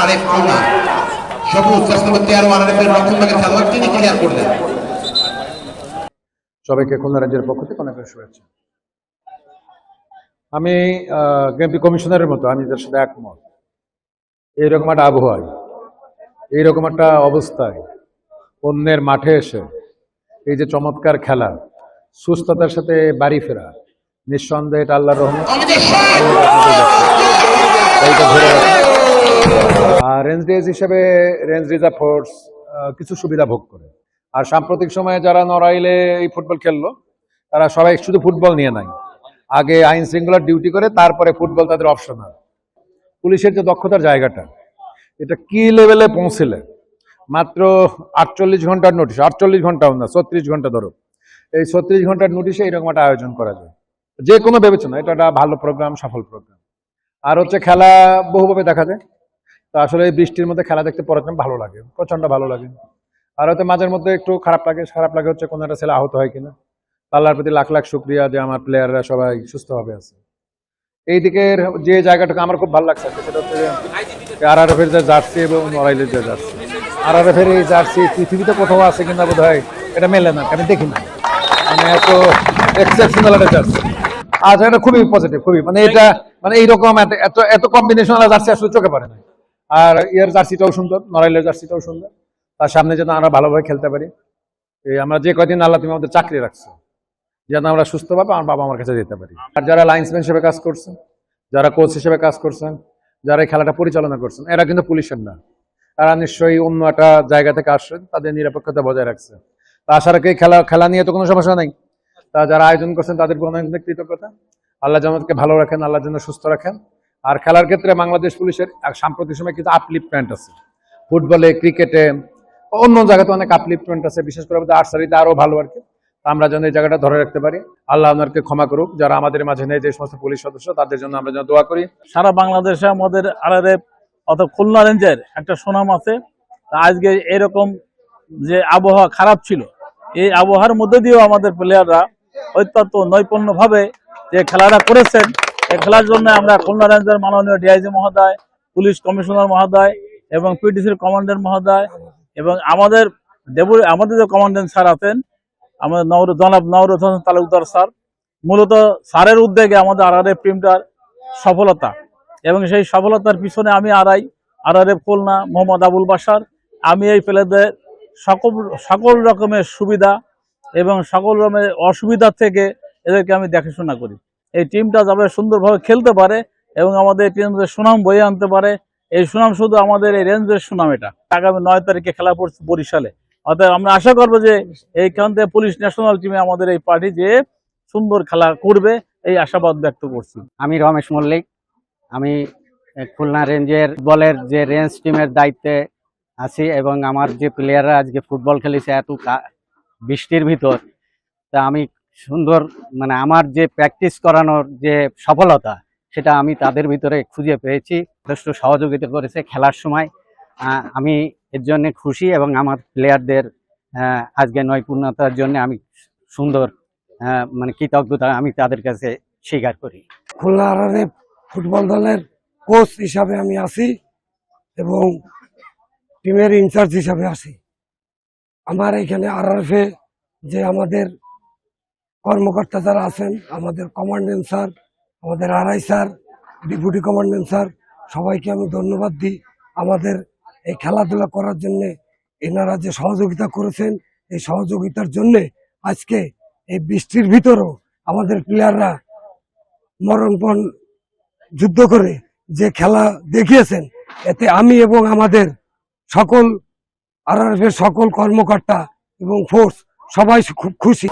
Aref tuna সবুজ রাষ্ট্রপতি 13 আরেফের রক্ষণভাগের খেলোয়াড় তিনি ক্লিয়ার করলেন। সবাইকে খুলনা রাজ্যের পক্ষ থেকে অনেক শুভেচ্ছা। আমি কেএমপি কমিশনারের মতো আমি এদের সাথে একমত। এইরকম একটা আবহাওয়ায়, এইরকম একটা অবস্থায় অন্যের মাঠে এসে এই যে চমৎকার খেলা, সুস্থতার সাথে বাড়ি ফেরা, নিঃসন্দেহে এটা আল্লাহর রহমত। আর রেঞ্জ ডেজ হিসেবে রেঞ্জ রিজার্ভ ফোর্স কিছু সুবিধা ভোগ করে। আর সাম্প্রতিক সময়ে যারা নড়াইলে এই ফুটবল খেললো তারা সবাই শুধু ফুটবল নিয়ে নাই, আগে আইন শৃঙ্খলার ডিউটি করে তারপরে ফুটবল তাদের অপশনাল। পুলিশের যে দক্ষতার জায়গাটা, এটা কি লেভেলে পৌঁছলে মাত্র 48 ঘন্টার নোটিশ, 48 ঘন্টাও না 36 ঘন্টা ধরো, এই 36 ঘন্টার নোটিশে এরকম একটা আয়োজন করা যায়। যে কোনো বিবেচনা এটা একটা ভালো প্রোগ্রাম, সফল প্রোগ্রাম। আর হচ্ছে খেলা বহুভাবে দেখা যায়, তো আসলে এই বৃষ্টির মধ্যে খেলা দেখতে পড়াতে ভালো লাগে, প্রচন্ড ভালো লাগে। আর হয়তো মাঝের মধ্যে একটু খারাপ লাগে হচ্ছে কোনো একটা ছেলে আহত হয় কিনা। আল্লাহর প্রতি লাখ লাখ শুক্রিয়া যে আমার প্লেয়াররা সবাই সুস্থভাবে আছে। এই দিকের যে জায়গাটাকে আমার খুব ভালো লাগছে সেটা হচ্ছে আরআরএফের যে জার্সি এবং নড়াইলের যে জার্সি। আরআরএফের এই জার্সি পৃথিবীতে কোথাও আছে কিনা বোধ হয় এটা মেলে না, আমি দেখি না, মানে এত এক্সেপশনাল একটা জার্সি। আচ্ছা, এটা খুবই পজিটিভ, খুবই মানে এটা মানে এইরকম এত এত কম্বিনেশনাল জার্সি আসলে চোখে পড়ে না। আর এর জার্সিটাও সুন্দর, নড়াইলের জার্সিটাও সুন্দর। তার সামনে যেন আমরা ভালোভাবে খেলতে পারি। এই আমরা যে কয়দিন আল্লাহ তুমি আমাদের চাকরি রাখছো, যেন আমরা সুস্থভাবে আমার বাবা আমার কাছে যেতে পারি। আর যারা লাইন্সম্যান হিসেবে কাজ করছেন, যারা কোচ হিসেবে কাজ করছেন, যারা এই খেলাটা পরিচালনা করছেন, এরা কিন্তু পুলিশের না, তারা নিশ্চয়ই অন্য একটা জায়গা থেকে আসছেন, তাদের নিরাপত্তা বজায় রাখছে। তা আশা রাখি খেলা নিয়ে তো কোনো সমস্যা নেই। তা যারা আয়োজন করছেন তাদের অনেক কৃতজ্ঞতা। আল্লাহ যেন ভালো রাখেন, আল্লাহ যেন সুস্থ রাখেন। আর খেলার ক্ষেত্রে বাংলাদেশ পুলিশের সাম্প্রতিক সময় কিন্তু আপলিফটমেন্ট আছে, ফুটবলে, ক্রিকেটে, অন্য জায়গাতে অনেক আপলিফটমেন্ট আছে, বিশেষ করে আর্চারিতে আরো ভালো আর কি। আমরা যেন এই জায়গাটা ধরে রাখতে পারি। আল্লাহ আমাদেরকে ক্ষমা করুক, যারা আমাদের মাঝে নেই যে সমস্ত পুলিশ সদস্য, তাদের জন্য আমরা যেন দোয়া করি। সারা বাংলাদেশে আমাদের আরআরএফ অর্থাৎ খুলনা রেঞ্জের একটা সুনাম আছে। আজকে এরকম যে আবহাওয়া খারাপ ছিল, এই আবহাওয়ার মধ্যে দিয়েও আমাদের প্লেয়াররা অত্যন্ত নৈপুণ্যভাবে যে খেলাটা করেছেন, এই খেলার জন্য আমরা খুলনা রেঞ্জের মাননীয় ডিআইজি মহোদয়, পুলিশ কমিশনার মহোদয় এবং পিটিসির কমান্ডেন্ট মহোদয় এবং আমাদের যে কমান্ডেন্ট স্যার আছেন, আমাদের জনাব নওরোজ হোসেন তালুকদার স্যার, মূলত স্যারের উদ্যোগে আমাদের আরআরএফ টিমটার সফলতা, এবং সেই সফলতার পিছনে আমি আরআরএফ খুলনা মোহাম্মদ আবুল বাশার, আমি এই প্লেয়ারদের সকল রকমের সুবিধা এবং সকল রকমের অসুবিধা থেকে এদেরকে আমি দেখাশোনা করি। এই টিমটা যাবে সুন্দরভাবে খেলতে পারে এবং আমাদের টিমদের সুনাম বয়ে আনতে পারে। এই সুনাম শুধু আমাদের এই রেঞ্জের সুনাম। এটা আগামী 9 তারিখে খেলা পড়ছে বরিশালে। অর্থাৎ আমরা আশা করবো যে এইখান থেকে পুলিশ ন্যাশনাল টিমে আমাদের এই পার্টি যে সুন্দর খেলা করবে, এই আশাবাদ ব্যক্ত করছি। আমি রমেশ মল্লিক, আমি খুলনা রেঞ্জের বলের যে রেঞ্জ টিমের দায়িত্বে আছি এবং আমার যে প্লেয়াররা আজকে ফুটবল খেলেছে এত বৃষ্টির ভিতর, তা আমি সুন্দর মানে আমার যে প্র্যাকটিস করানোর যে সফলতা, সেটা আমি তাদের ভিতরে খুঁজে পেয়েছি। যথেষ্ট সহযোগিতা করেছে খেলার সময়, আমি এর জন্য খুশি এবং আমার প্লেয়ারদের আজকে নৈপুণ্যতার জন্য আমি সুন্দর মানে কৃতজ্ঞতা আমি তাদের কাছে স্বীকার করি। খুলনা আরআরএফ ফুটবল দলের কোচ হিসাবে আমি আছি এবং টিমের ইনচার্জ হিসাবে আছি। আমার এখানে আরআরএফে যে আমাদের কর্মকর্তা যারা আছেন, আমাদের কমান্ডেন্ট স্যার, আমাদের RI sir, deputy commandant sir, সবাইকে আমি ধন্যবাদ দিই। আমাদের এই খেলাধুলা করার জন্য এনারা যে সহযোগিতা করেছেন, এই সহযোগিতার জন্যে আজকে এই বৃষ্টির ভিতরেও আমাদের প্লেয়াররা মরণপণ যুদ্ধ করে যে খেলা দেখিয়েছেন, এতে আমি এবং আমাদের সকল আরআরএফের সকল কর্মকর্তা এবং ফোর্স সবাই খুব খুশি।